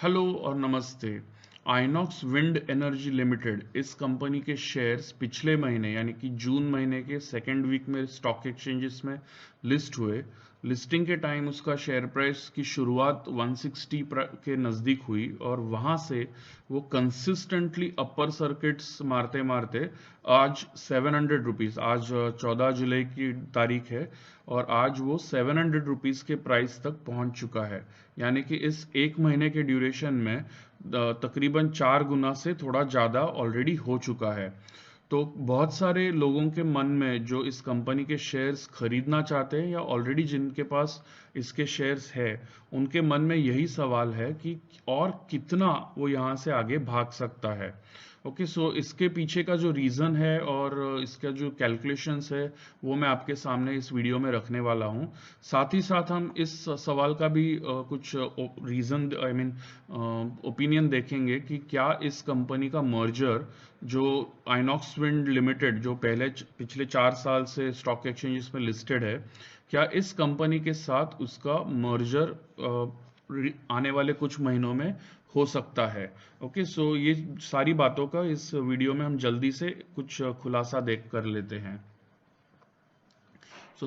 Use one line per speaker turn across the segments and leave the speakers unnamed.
Hello और नमस्ते। INOX Wind Energy limited इस कंपनी के शेयर्स पिछले महीने यानी कि जून महीने के सेकेंड वीक में स्टॉक एक्सचेंजेस में लिस्ट हुए। लिस्टिंग के टाइम उसका शेयर प्राइस की शुरुआत 160 के नज़दीक हुई और वहां से वो कंसिस्टेंटली अपर सर्किट्स मारते मारते आज 700 रुपीज़, आज 14 जुलाई की तारीख है और आज वो 700 रुपीज़ के प्राइस तक पहुंच चुका है। यानी कि इस एक महीने के ड्यूरेशन में तकरीबन 4 गुना से थोड़ा ज़्यादा ऑलरेडी हो चुका है। तो बहुत सारे लोगों के मन में जो इस कंपनी के शेयर्स खरीदना चाहते हैं या ऑलरेडी जिनके पास इसके शेयर्स है, उनके मन में यही सवाल है कि और कितना वो यहाँ से आगे भाग सकता है। ओके, सो इसके पीछे का जो रीज़न है और इसका जो कैलकुलेशंस है वो मैं आपके सामने इस वीडियो में रखने वाला हूँ। साथ ही साथ हम इस सवाल का भी कुछ रीज़न आई मीन ओपिनियन देखेंगे कि क्या इस कंपनी का मर्जर जो आइनॉक्स विंड लिमिटेड जो पिछले 4 साल से स्टॉक एक्सचेंजेस में लिस्टेड है, क्या इस कंपनी के साथ उसका मर्जर आने वाले कुछ महीनों में हो सकता है। ओके, सो ये सारी बातों का इस वीडियो में हम जल्दी से कुछ खुलासा देख कर लेते हैं।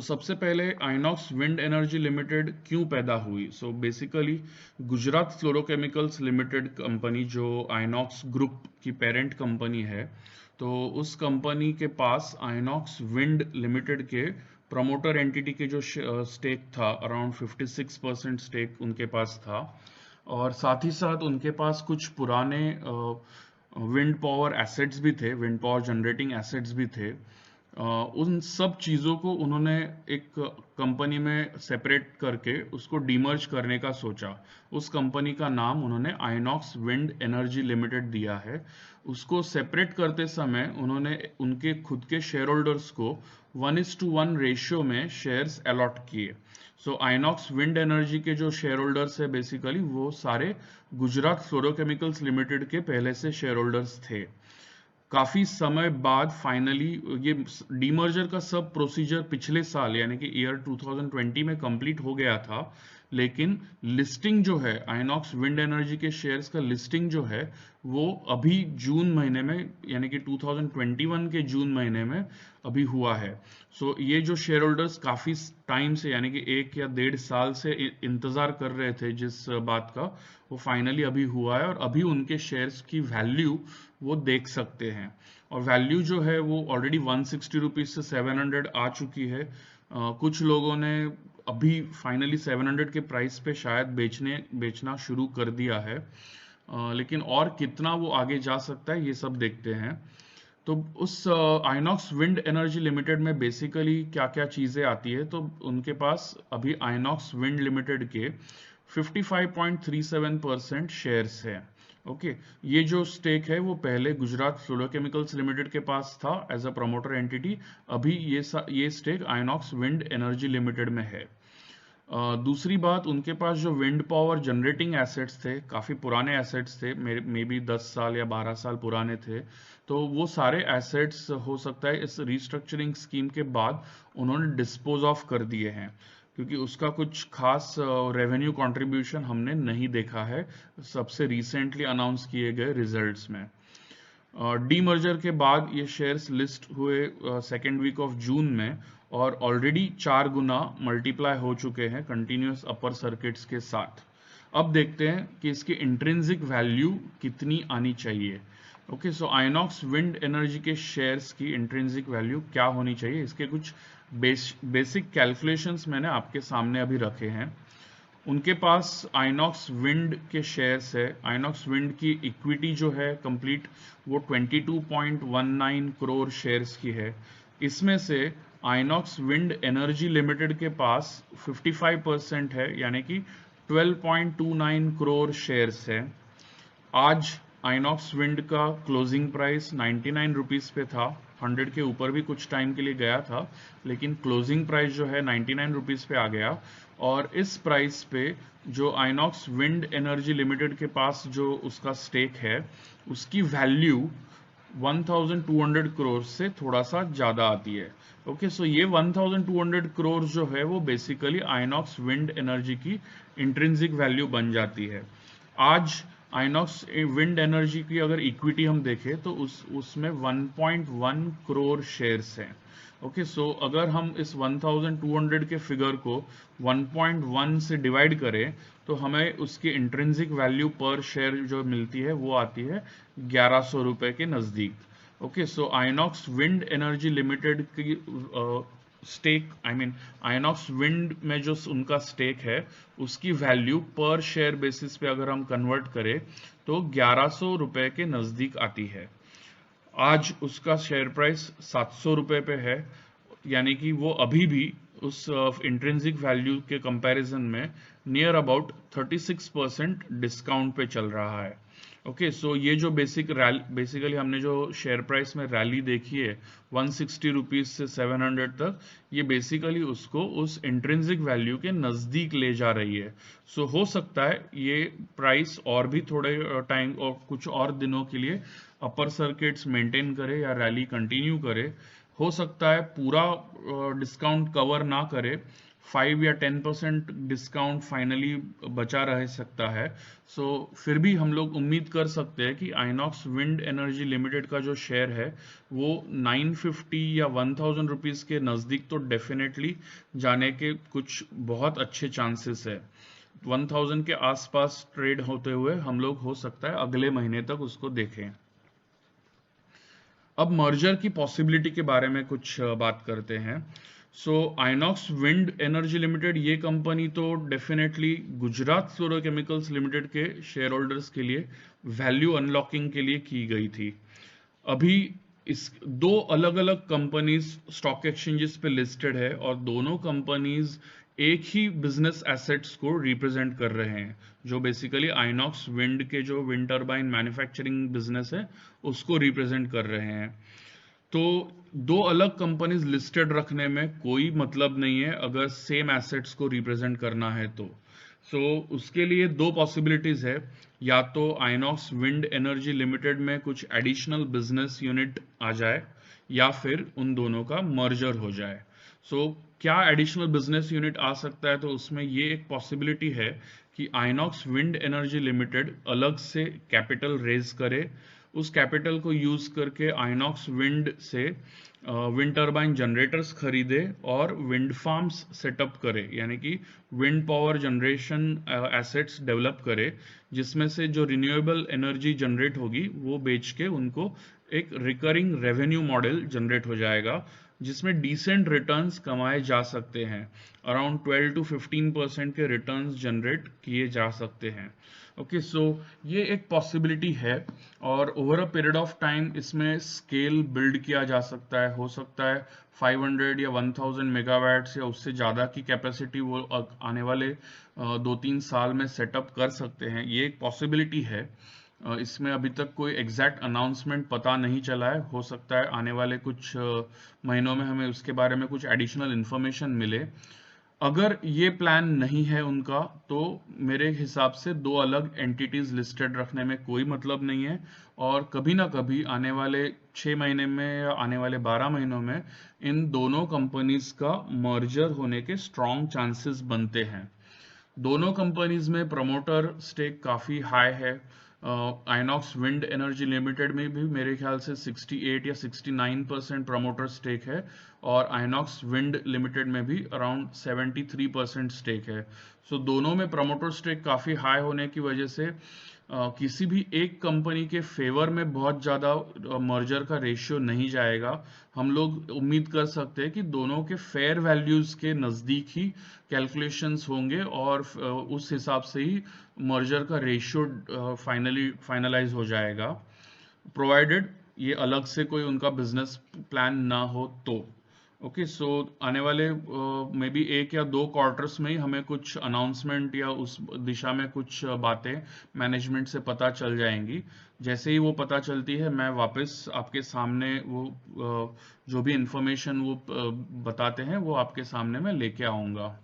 सबसे पहले आइनॉक्स विंड एनर्जी लिमिटेड क्यों पैदा हुई। Basically Gujarat fluorochemicals limited company जो आइनॉक्स ग्रुप की पेरेंट कंपनी है, तो उस कंपनी के पास आइनॉक्स विंड लिमिटेड के प्रमोटर एंटिटी के जो स्टेक था, अराउंड 56% स्टेक उनके पास था और साथ ही साथ उनके पास कुछ पुराने विंड पावर एसेट्स भी थे, विंड पावर जनरेटिंग एसेट्स भी थे। उन सब चीज़ों को उन्होंने एक कंपनी में सेपरेट करके उसको डीमर्ज करने का सोचा। उस कंपनी का नाम उन्होंने आइनॉक्स विंड एनर्जी लिमिटेड दिया है। उसको सेपरेट करते समय उन्होंने उनके खुद के शेयर होल्डर्स को 1:1 रेशियो में शेयर्स अलॉट किए। आइनॉक्स विंड एनर्जी के जो शेयर होल्डर्स है बेसिकली वो सारे गुजरात फ्लोरोकेमिकल्स लिमिटेड के पहले से शेयर होल्डर्स थे। काफी समय बाद फाइनली ये डीमर्जर का सब प्रोसीजर पिछले साल यानी कि ईयर 2020 में कंप्लीट हो गया था, लेकिन लिस्टिंग जो है आइनॉक्स विंड एनर्जी के शेयर्स का लिस्टिंग जो है वो अभी जून महीने में यानी कि 2021 के जून महीने में अभी हुआ है। ये जो शेयर होल्डर्स काफी टाइम से यानी कि 1 या 1.5 साल से इंतजार कर रहे थे जिस बात का, वो फाइनली अभी हुआ है और अभी उनके शेयर्स की वैल्यू वो देख सकते हैं और वैल्यू जो है वो ऑलरेडी 160 रुपीज से 700 आ चुकी है। कुछ लोगों ने अभी फाइनली 700 के प्राइस पे शायद बेचना शुरू कर दिया है, लेकिन और कितना वो आगे जा सकता है ये सब देखते हैं। तो उस आइनॉक्स विंड एनर्जी लिमिटेड में बेसिकली क्या क्या चीज़ें आती है, तो उनके पास अभी आइनॉक्स विंड लिमिटेड के 55.37% शेयर्स है। ओके, ये जो स्टेक है वो पहले गुजरात फ्लोरोकेमिकल्स लिमिटेड के पास था एज अ प्रमोटर एंटिटी, अभी ये stake Inox Wind Energy Limited में है। दूसरी बात, उनके पास जो विंड पावर जनरेटिंग एसेट्स थे, काफ़ी पुराने एसेट्स थे, मे बी 10 साल या 12 साल पुराने थे, तो वो सारे एसेट्स हो सकता है इस रीस्ट्रक्चरिंग स्कीम के बाद उन्होंने डिस्पोज ऑफ कर दिए हैं, क्योंकि उसका कुछ खास रेवेन्यू कंट्रीब्यूशन हमने नहीं देखा है सबसे रिसेंटली अनाउंस किए गए रिजल्ट्स में। डीमर्जर के बाद ये शेयर्स लिस्ट हुए सेकेंड वीक ऑफ जून में और ऑलरेडी 4 गुना मल्टीप्लाई हो चुके हैं कंटिन्यूस अपर सर्किट्स के साथ। अब देखते हैं कि इसकी इंट्रिंसिक वैल्यू कितनी आनी चाहिए। ओके, सो आइनॉक्स विंड एनर्जी के शेयर्स की इंट्रिंसिक वैल्यू क्या होनी चाहिए, इसके कुछ बेसिक कैलकुलेशंस मैंने आपके सामने अभी रखे हैं। उनके पास आइनॉक्स विंड के शेयर्स है। आइनॉक्स विंड की इक्विटी जो है कंप्लीट वो 22.19 करोड़ शेयर्स की है। इसमें से आइनॉक्स विंड एनर्जी लिमिटेड के पास 55% है यानी कि 12.29 करोड़ शेयर्स है। आज आइनॉक्स विंड का क्लोजिंग प्राइस 99 रुपीज़ पे था, 100 के ऊपर भी कुछ टाइम के लिए गया था, लेकिन क्लोजिंग प्राइस जो है 99 रुपीज़ पे आ गया और इस प्राइस पे जो आइनॉक्स विंड एनर्जी लिमिटेड के पास जो उसका स्टेक है उसकी वैल्यू 1200 करोड़ से थोड़ा सा ज़्यादा आती है। ओके, सो ये 1200 करोड़ जो है वो बेसिकली आइनॉक्स विंड एनर्जी की इंट्रिंसिक वैल्यू बन जाती है। आज आइनॉक्स विंड एनर्जी की अगर इक्विटी हम देखें तो उसमें 1.1 करोड़ शेयर्स हैं। ओके, सो अगर हम इस 1200 के फिगर को 1.1 से डिवाइड करें तो हमें उसकी इंट्रिंसिक वैल्यू पर शेयर जो मिलती है वो आती है 1100 रुपए के नजदीक। ओके, सो आइनॉक्स विंड एनर्जी लिमिटेड की स्टेक आइनॉक्स विंड में जो उनका स्टेक है उसकी वैल्यू पर शेयर बेसिस पे अगर हम कन्वर्ट करें तो 1100 रुपए के नजदीक आती है। आज उसका शेयर प्राइस 700 रुपए पे है, यानी कि वो अभी भी उस इंट्रिंसिक वैल्यू के कंपैरिजन में नियर अबाउट 36% डिस्काउंट पे चल रहा है। ओके, सो ये जो बेसिकली हमने जो शेयर प्राइस में रैली देखी है 160 रुपीज से 700 तक, ये बेसिकली उसको उस इंट्रिंसिक वैल्यू के नजदीक ले जा रही है। सो हो सकता है ये प्राइस और भी थोड़े टाइम और कुछ और दिनों के लिए अपर सर्किट्स मेंटेन करे या रैली कंटिन्यू करे। हो सकता है पूरा डिस्काउंट कवर ना करे, 5 या 10% डिस्काउंट फाइनली बचा रह सकता है। सो फिर भी हम लोग उम्मीद कर सकते हैं कि आइनॉक्स विंड एनर्जी लिमिटेड का जो शेयर है वो 950 या 1000 रुपीज के नजदीक तो डेफिनेटली जाने के कुछ बहुत अच्छे चांसेस है। 1000 के आसपास ट्रेड होते हुए हम लोग हो सकता है अगले महीने तक उसको देखें। अब मर्जर की पॉसिबिलिटी के बारे में कुछ बात करते हैं। सो आइनॉक्स विंड एनर्जी लिमिटेड ये कंपनी तो डेफिनेटली गुजरात फ्लोरोकेमिकल्स लिमिटेड के शेयर होल्डर्स के लिए वैल्यू अनलॉकिंग के लिए की गई थी। अभी इस दो अलग अलग कंपनीज स्टॉक एक्सचेंजेस पे लिस्टेड है और दोनों कंपनीज एक ही बिजनेस एसेट्स को रिप्रेजेंट कर रहे हैं, जो बेसिकली आइनॉक्स विंड के जो विंड टर्बाइन मैन्युफैक्चरिंग बिजनेस है उसको रिप्रेजेंट कर रहे हैं। तो दो अलग कंपनीज लिस्टेड रखने में कोई मतलब नहीं है अगर सेम एसेट्स को रिप्रेजेंट करना है तो। उसके लिए दो पॉसिबिलिटीज है, या तो आइनॉक्स विंड एनर्जी लिमिटेड में कुछ एडिशनल बिजनेस यूनिट आ जाए या फिर उन दोनों का मर्जर हो जाए। क्या एडिशनल बिजनेस यूनिट आ सकता है, तो उसमें ये एक पॉसिबिलिटी है कि आइनॉक्स विंड एनर्जी लिमिटेड अलग से कैपिटल रेज करे, उस कैपिटल को यूज करके आइनॉक्स विंड से विंड टर्बाइन जनरेटर्स खरीदे और विंड फार्म्स सेटअप करे, यानी कि wind power generation assets develop करे, जिसमें से जो रिन्यूएबल एनर्जी जनरेट होगी वो बेच के उनको एक रिकरिंग रेवेन्यू मॉडल जनरेट हो जाएगा, जिसमें डिसेंट रिटर्न्स कमाए जा सकते हैं। अराउंड 12 to 15% के रिटर्न्स जनरेट किए जा सकते हैं। ओके, ये एक पॉसिबिलिटी है और over a period of time इसमें स्केल बिल्ड किया जा सकता है। हो सकता है 500 या 1000 मेगावाट्स या उससे ज़्यादा की कैपेसिटी वो आने वाले 2-3 साल में सेटअप कर सकते हैं, ये एक पॉसिबिलिटी है। इसमें अभी तक कोई एग्जैक्ट अनाउंसमेंट पता नहीं चला है, हो सकता है आने वाले कुछ महीनों में हमें उसके बारे में कुछ एडिशनल इन्फॉर्मेशन मिले। अगर ये प्लान नहीं है उनका तो मेरे हिसाब से दो अलग एंटिटीज लिस्टेड रखने में कोई मतलब नहीं है, और कभी ना कभी आने वाले 6 महीने में या आने वाले 12 महीनों में इन दोनों कंपनीज का मर्जर होने के स्ट्रॉन्ग चांसेस बनते हैं। दोनों कंपनीज में प्रमोटर स्टेक काफी हाई है। आइनॉक्स विंड एनर्जी लिमिटेड में भी मेरे ख्याल से 68 या 69% प्रमोटर स्टेक है और आइनॉक्स विंड लिमिटेड में भी अराउंड 73% स्टेक है। दोनों में प्रमोटर स्टेक काफी हाई होने की वजह से किसी भी एक कंपनी के फेवर में बहुत ज्यादा मर्जर का रेशियो नहीं जाएगा। हम लोग उम्मीद कर सकते हैं कि दोनों के फेयर वैल्यूज के नजदीक ही कैलकुलेशंस होंगे और उस हिसाब से ही मर्जर का रेशियो फाइनलाइज हो जाएगा, प्रोवाइडेड ये अलग से कोई उनका बिजनेस प्लान ना हो तो। ओके, आने वाले मे बी 1 या 2 क्वार्टर्स में ही हमें कुछ अनाउंसमेंट या उस दिशा में कुछ बातें मैनेजमेंट से पता चल जाएंगी। जैसे ही वो पता चलती है मैं वापस आपके सामने वो जो भी इंफॉर्मेशन वो बताते हैं वो आपके सामने मैं लेके आऊँगा।